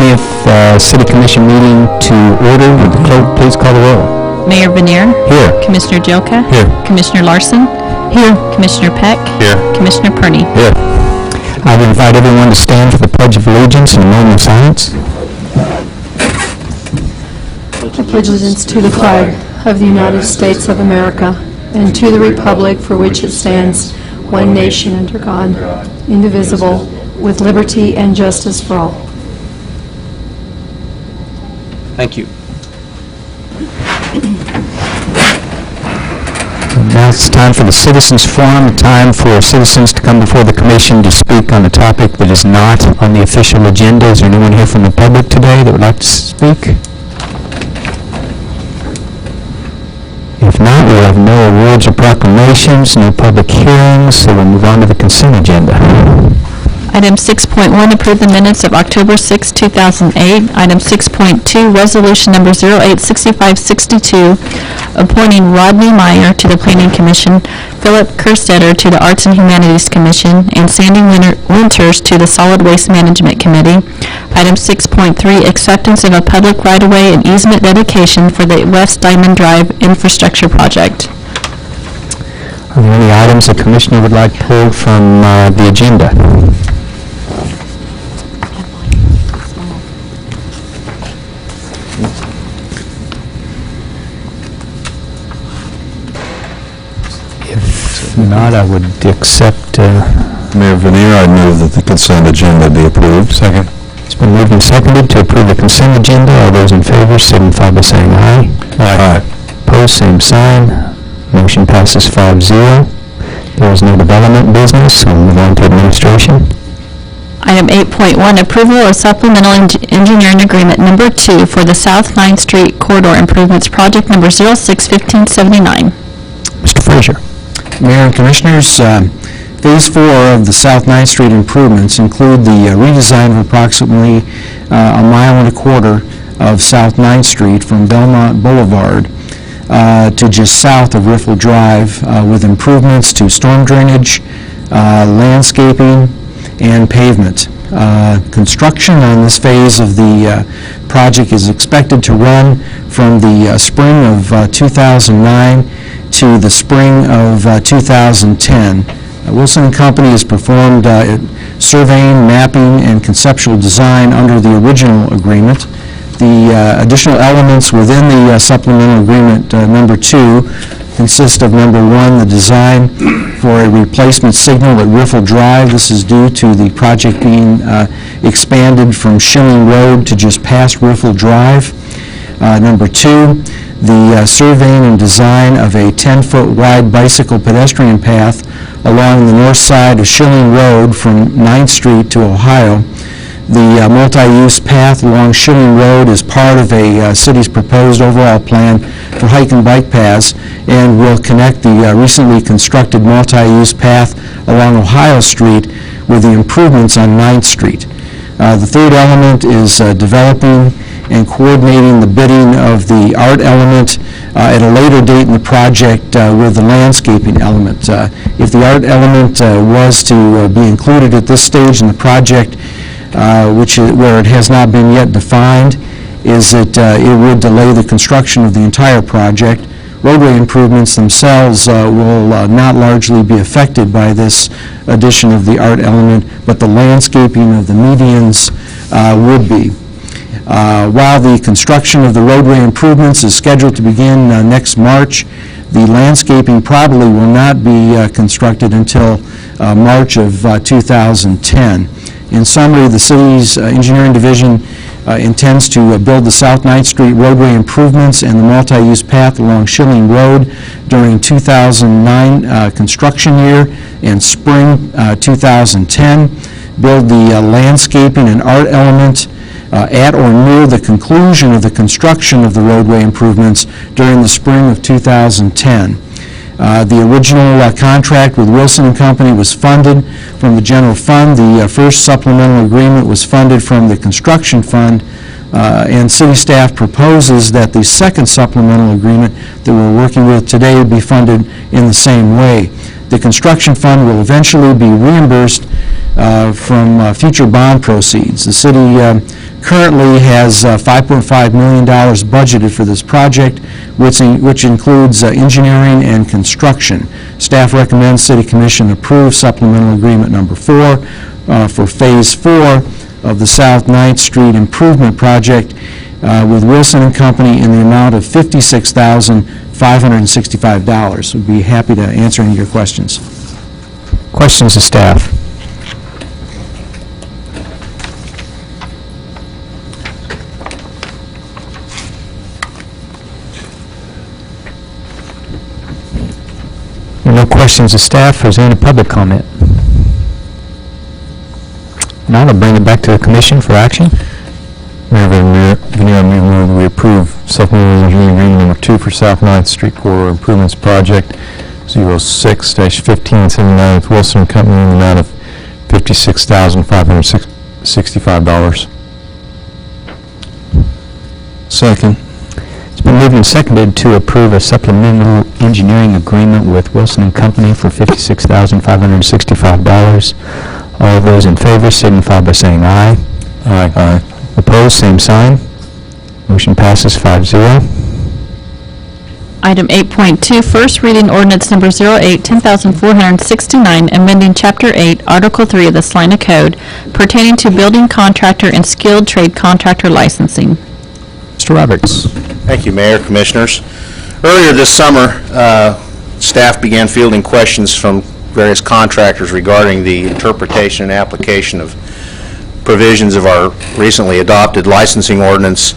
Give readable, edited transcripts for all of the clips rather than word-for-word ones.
20th City Commission meeting to order. Would the clerk please call the roll? Mayor Vanier. Here. Commissioner Jelka. Here. Commissioner Larson. Here. Commissioner Peck. Here. Commissioner Perney. Here. I would invite everyone to stand for the Pledge of Allegiance and a moment of silence. I pledge allegiance to the flag of the United States of America and to the republic for which it stands, one nation under God, indivisible, with liberty and justice for all. Thank you. Now it's time for the Citizens Forum, time for citizens to come before the Commission to speak on a topic that is not on the official agenda. Is there anyone here from the public today that would like to speak? If not, we'll have no awards or proclamations, no public hearings, so we'll move on to the consent agenda. Item 6.1, approve the minutes of October 6, 2008. Item 6.2, resolution number 086562, appointing Rodney Meyer to the Planning Commission, Philip Kerstetter to the Arts and Humanities Commission, and Sandy Winters to the Solid Waste Management Committee. Item 6.3, acceptance of a public right-of-way and easement dedication for the West Diamond Drive infrastructure project. Are there any items the Commissioner would like pulled from the agenda? If not, I would accept... Mayor Vanier, I move that the consent agenda be approved. Second. It's been moved and seconded to approve the consent agenda. All those in favor signify by saying aye. Aye. Opposed, same sign. Motion passes 5-0. There is no development business, so we'll move on to administration. Item 8.1, approval of supplemental engineering agreement number 2 for the South 9th Street Corridor Improvements Project number 06-1579. Mr. Frazier. Mayor and Commissioners, Phase 4 of the South 9th Street improvements include the redesign of approximately a mile and a quarter of South 9th Street from Belmont Boulevard to just south of Riffle Drive with improvements to storm drainage, landscaping, and pavement. Construction on this phase of the project is expected to run from the spring of 2009 to the spring of 2010. Wilson & Company has performed surveying, mapping, and conceptual design under the original agreement. The additional elements within the supplemental agreement number 2 consist of number 1, the design for a replacement signal at Riffle Drive. This is due to the project being expanded from Schilling Road to just past Riffle Drive. Number 2, the surveying and design of a 10-foot wide bicycle pedestrian path along the north side of Schilling Road from 9th Street to Ohio. The multi-use path along Schilling Road is part of a city's proposed overall plan for hike and bike paths and will connect the recently constructed multi-use path along Ohio Street with the improvements on 9th Street. The third element is developing and coordinating the bidding of the art element at a later date in the project with the landscaping element. If the art element was to be included at this stage in the project, where it has not been yet defined, is that it would delay the construction of the entire project. Roadway improvements themselves will not largely be affected by this addition of the art element, but the landscaping of the medians would be. While the construction of the roadway improvements is scheduled to begin next March, the landscaping probably will not be constructed until March of 2010. In summary, the city's engineering division intends to build the South 9th Street roadway improvements and the multi-use path along Schilling Road during 2009 construction year and spring 2010, build the landscaping and art element at or near the conclusion of the construction of the roadway improvements during the spring of 2010. The original contract with Wilson & Company was funded from the general fund. The first supplemental agreement was funded from the construction fund, and city staff proposes that the second supplemental agreement that we're working with today would be funded in the same way. The construction fund will eventually be reimbursed from future bond proceeds. The city currently has $5.5 million budgeted for this project, which includes engineering and construction. Staff recommends City Commission approve supplemental agreement number 4 for Phase 4 of the South 9th Street Improvement Project with Wilson and Company in the amount of $56,565. We'd be happy to answer any of your questions. Questions of staff? No questions of staff. Is there any public comment? Now I'll bring it back to the commission for action. Mayor Vanir, I move we approve supplemental engineering agreement number 2 for South 9th Street Corridor Improvements Project 06-1579 with Wilson and Company in the amount of $56,565. Second. It's been moved and seconded to approve a supplemental engineering agreement with Wilson and Company for $56,565. All of those in favor signify by saying aye. Aye. Aye. Opposed, same sign. Motion passes 5-0. Item 8.2, first reading ordinance number 08-10,469, amending Chapter 8, Article 3 of the Salina Code pertaining to building contractor and skilled trade contractor licensing. Mr. Roberts. Thank you, Mayor, Commissioners. Earlier this summer, staff began fielding questions from various contractors regarding the interpretation and application of provisions of our recently adopted licensing ordinance,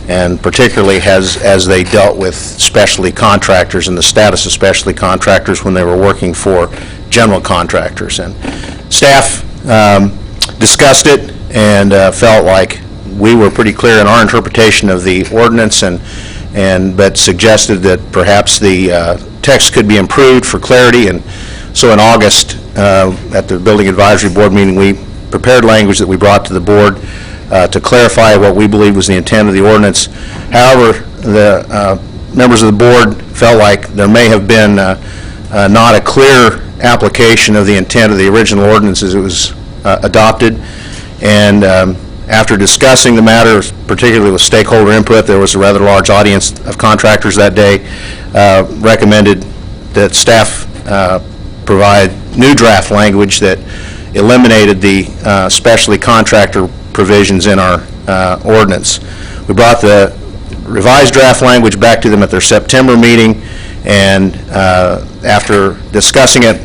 and particularly as they dealt with specialty contractors and the status of specialty contractors when they were working for general contractors. And staff discussed it and felt like we were pretty clear in our interpretation of the ordinance, but suggested that perhaps the text could be improved for clarity. And so in August, at the Building Advisory Board meeting, we prepared language that we brought to the board to clarify what we believe was the intent of the ordinance. However, the members of the board felt like there may have been not a clear application of the intent of the original ordinance as it was adopted. And after discussing the matter, particularly with stakeholder input, there was a rather large audience of contractors that day, recommended that staff provide new draft language that eliminated the specialty contractor provisions in our ordinance. We brought the revised draft language back to them at their September meeting, and after discussing it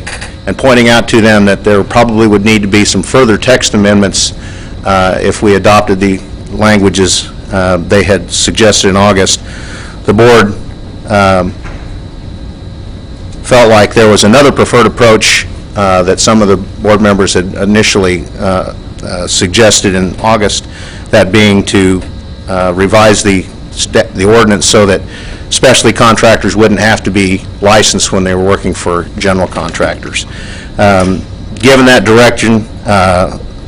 and pointing out to them that there probably would need to be some further text amendments if we adopted the languages they had suggested in August, the board felt like there was another preferred approach that some of the board members had initially suggested in August, that being to revise the ordinance so that specialty contractors wouldn't have to be licensed when they were working for general contractors. Given that direction,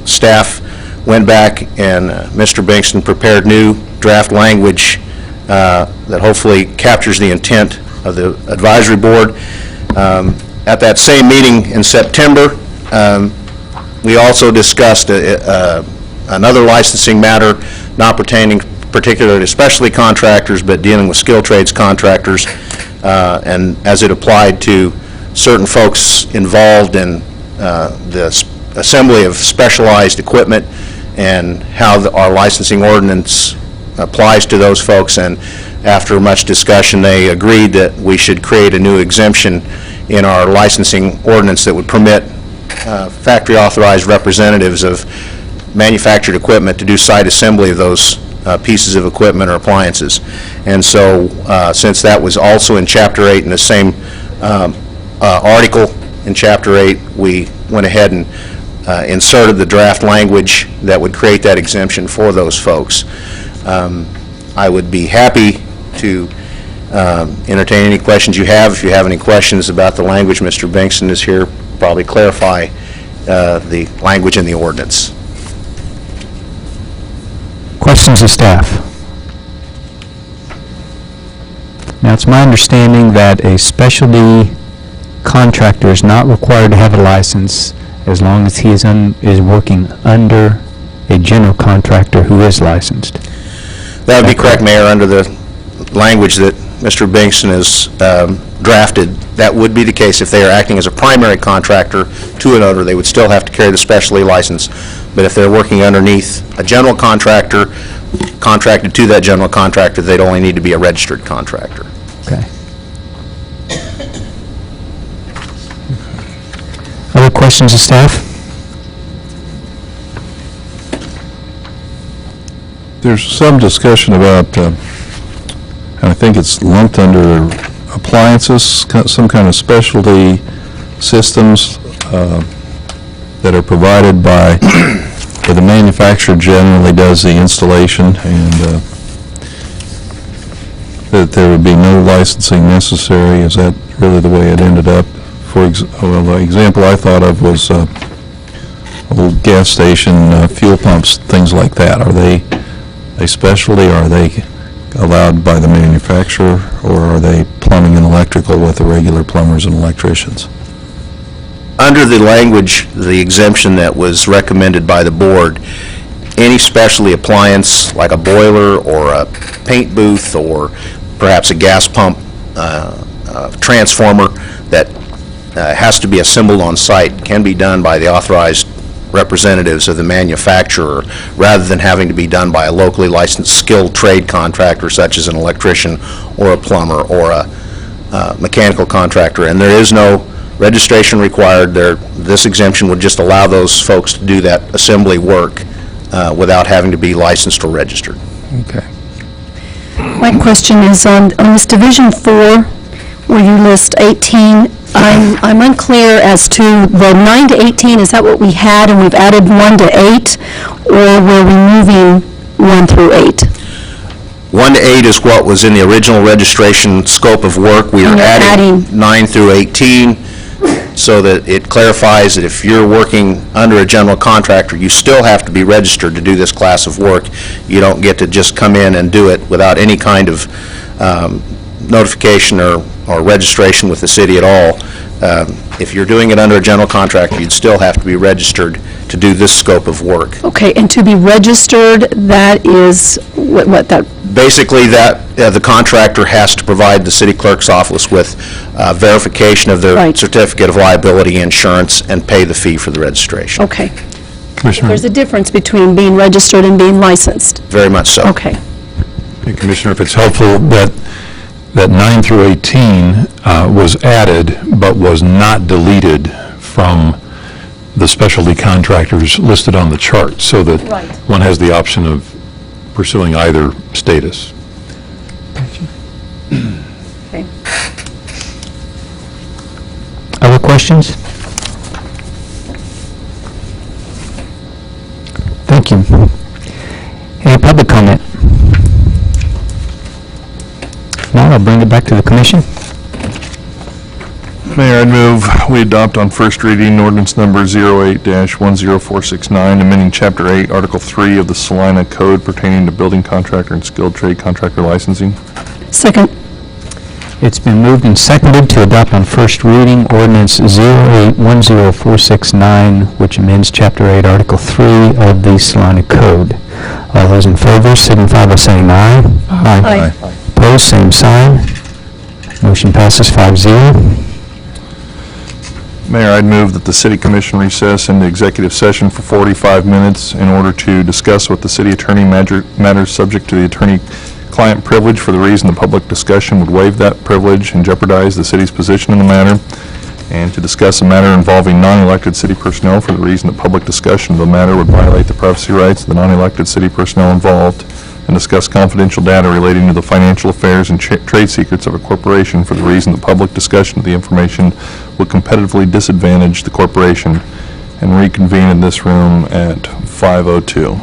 staff went back and Mr. Bankston prepared new draft language that hopefully captures the intent of the advisory board. At that same meeting in September, we also discussed another licensing matter not pertaining particularly to specialty contractors, but dealing with skilled trades contractors, and as it applied to certain folks involved in the assembly of specialized equipment and how our licensing ordinance applies to those folks. And after much discussion, they agreed that we should create a new exemption in our licensing ordinance that would permit factory authorized representatives of manufactured equipment to do site assembly of those pieces of equipment or appliances. And so since that was also in Chapter 8 in the same article in Chapter 8, we went ahead and inserted the draft language that would create that exemption for those folks. I would be happy to entertain any questions you have. If you have any questions about the language, Mr. Bankston is here, probably clarify the language in the ordinance. Questions of staff? Now, it's my understanding that a specialty contractor is not required to have a license as long as he is working under a general contractor who is licensed. That would be correct, Mayor, under the language that Mr. Bingston has drafted. That would be the case if they are acting as a primary contractor to an owner. They would still have to carry the specialty license. But if they're working underneath a general contractor, contracted to that general contractor, they'd only need to be a registered contractor. Okay. Other questions of staff? There's some discussion about, and I think it's lumped under appliances, some kind of specialty systems that are provided by, where the manufacturer generally does the installation, and that there would be no licensing necessary. Is that really the way it ended up? The example I thought of was old gas station fuel pumps, things like that. Are they a specialty, or are they allowed by the manufacturer, or are they plumbing and electrical with the regular plumbers and electricians? Under the language, the exemption that was recommended by the board, any specialty appliance like a boiler or a paint booth or perhaps a gas pump transformer that has to be assembled on site can be done by the authorized representatives of the manufacturer rather than having to be done by a locally licensed skilled trade contractor such as an electrician or a plumber or a mechanical contractor. And there is no registration required. This exemption would just allow those folks to do that assembly work without having to be licensed or registered. Okay. My question is on this Division 4, where you list 18, I'm unclear as to the 9 to 18, is that what we had and we've added 1 to 8, or were we moving 1 through 8? 1 to 8 is what was in the original registration scope of work. We are adding 9 through 18 so that it clarifies that if you're working under a general contractor, you still have to be registered to do this class of work. You don't get to just come in and do it without any kind of notification or registration with the city at all. If you're doing it under a general contractor, you'd still have to be registered to do this scope of work. Okay, and to be registered, that is what that... Basically, that the contractor has to provide the city clerk's office with verification of the Right. certificate of liability insurance and pay the fee for the registration. Okay. Commissioner? There's a difference between being registered and being licensed. Very much so. Okay. Hey, Commissioner, if it's helpful, that 9 through 18 was added but was not deleted from the specialty contractors listed on the chart, so that Right. one has the option of pursuing either status. Okay. Other questions? Thank you. Any public comment? If not, I'll bring it back to the commission. Mayor, I'd move we adopt on first reading ordinance number 08-10469, amending Chapter 8, Article 3 of the Salina Code pertaining to building contractor and skilled trade contractor licensing. Second. It's been moved and seconded to adopt on first reading ordinance 08-10469, which amends Chapter 8, Article 3 of the Salina Code. All those in favor signify by saying aye. Aye. Opposed, same sign. Motion passes 5-0. Mayor, I'd move that the City Commission recess into executive session for 45 minutes in order to discuss with the city attorney matters subject to the attorney-client privilege for the reason the public discussion would waive that privilege and jeopardize the city's position in the matter, and to discuss a matter involving non-elected city personnel for the reason that public discussion of the matter would violate the privacy rights of the non-elected city personnel involved, and discuss confidential data relating to the financial affairs and trade secrets of a corporation for the reason that public discussion of the information would competitively disadvantage the corporation, and reconvene in this room at 5:02.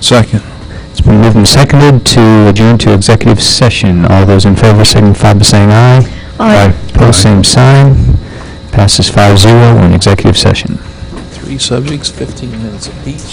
Second. It's been moved and seconded to adjourn to executive session. All those in favor signify by saying aye. Aye. Opposed, same sign. Passes 5-0 in executive session. 3 subjects, 15 minutes apiece.